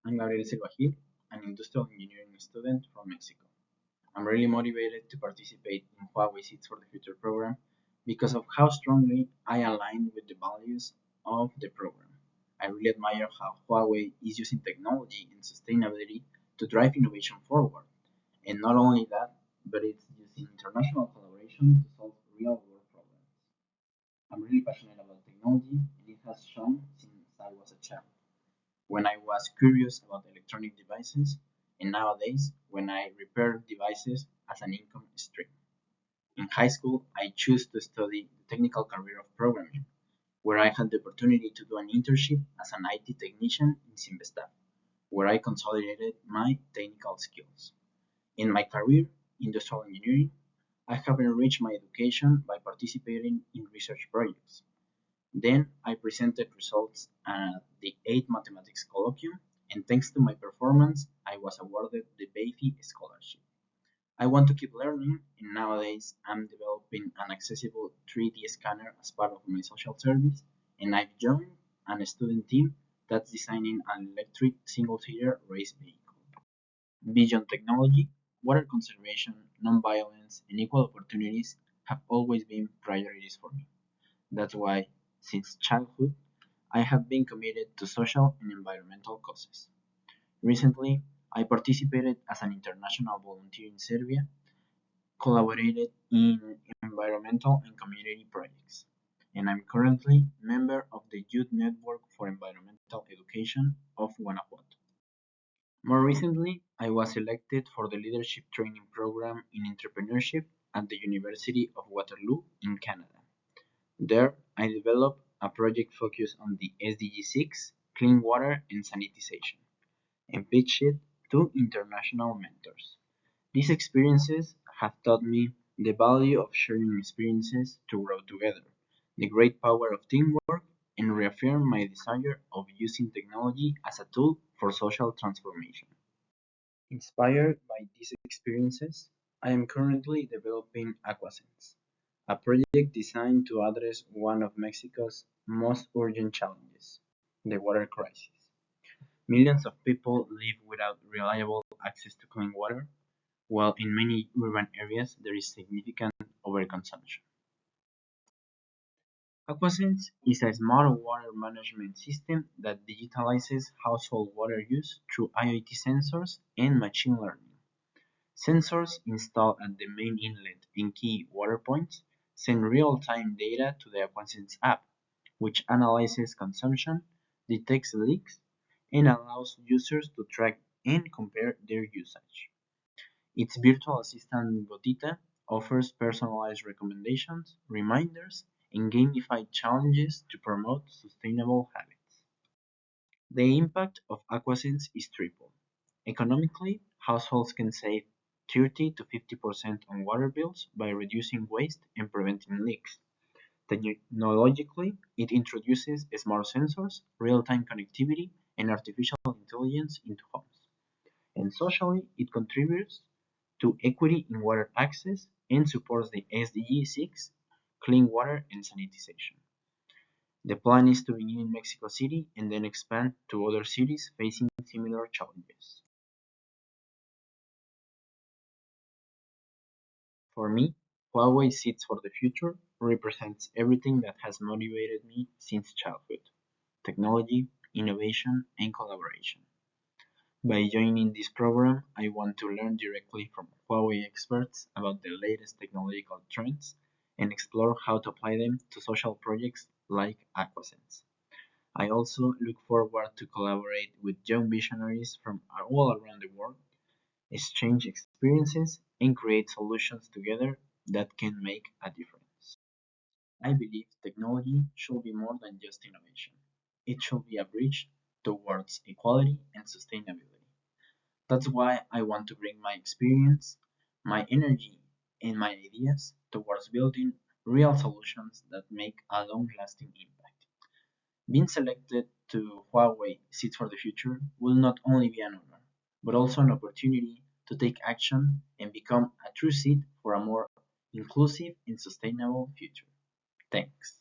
I'm Gabriel Silva Gil, an industrial engineering student from Mexico. I'm really motivated to participate in Huawei Seeds for the Future program because of how strongly I align with the values of the program. I really admire how Huawei is using technology and sustainability to drive innovation forward. And not only that, but it's using international collaboration to solve real world problems. I'm really passionate about technology, and it has shown since I was a child when I was curious about electronic devices, and nowadays when I repair devices as an income stream. In high school, I chose to study the technical career of programming, where I had the opportunity to do an internship as an IT technician in Simvestab, where I consolidated my technical skills. In my career, industrial engineering, I have enriched my education by participating in research projects. Then I presented results at the 8th Mathematics Colloquium, and thanks to my performance, I was awarded the BAFI Scholarship. I want to keep learning, and nowadays I'm developing an accessible 3D scanner as part of my social service, and I've joined a student team that's designing an electric single-seater race vehicle. Beyond technology, water conservation, nonviolence, and equal opportunities have always been priorities for me. That's why, since childhood, I have been committed to social and environmental causes. Recently, I participated as an international volunteer in Serbia, collaborated in environmental and community projects, and I'm currently member of the Youth Network for Environmental Education of Guanajuato. More recently, I was elected for the leadership training program in entrepreneurship at the University of Waterloo in Canada. There, I developed a project focused on the SDG 6, clean water and sanitization, and pitched it to international mentors. These experiences have taught me the value of sharing experiences to grow together, the great power of teamwork, and reaffirm my desire of using technology as a tool for social transformation. Inspired by these experiences, I am currently developing Aquasense, a project designed to address one of Mexico's most urgent challenges, the water crisis. Millions of people live without reliable access to clean water, while in many urban areas there is significant overconsumption. Aquasense is a smart water management system that digitalizes household water use through IoT sensors and machine learning. Sensors installed at the main inlet and key water points send real-time data to the Aquasense app, which analyzes consumption, detects leaks, and allows users to track and compare their usage. Its virtual assistant Gotita offers personalized recommendations, reminders, and gamified challenges to promote sustainable habits. The impact of Aquasense is triple. Economically, households can save 30 to 50% on water bills by reducing waste and preventing leaks. Technologically, it introduces smart sensors, real-time connectivity, and artificial intelligence into homes. And socially, it contributes to equity in water access and supports the SDG 6, clean water and sanitization. The plan is to begin in Mexico City and then expand to other cities facing similar challenges. For me, Huawei Seeds for the Future represents everything that has motivated me since childhood: technology, innovation, and collaboration. By joining this program, I want to learn directly from Huawei experts about the latest technological trends and explore how to apply them to social projects like Aquasense. I also look forward to collaborate with young visionaries from all around the world, exchange experiences, and create solutions together that can make a difference. I believe technology should be more than just innovation. It should be a bridge towards equality and sustainability. That's why I want to bring my experience, my energy, and my ideas towards building real solutions that make a long lasting impact. Being selected to Huawei Seeds for the Future will not only be an honor, but also an opportunity to take action and become a true seed for a more inclusive and sustainable future. Thanks.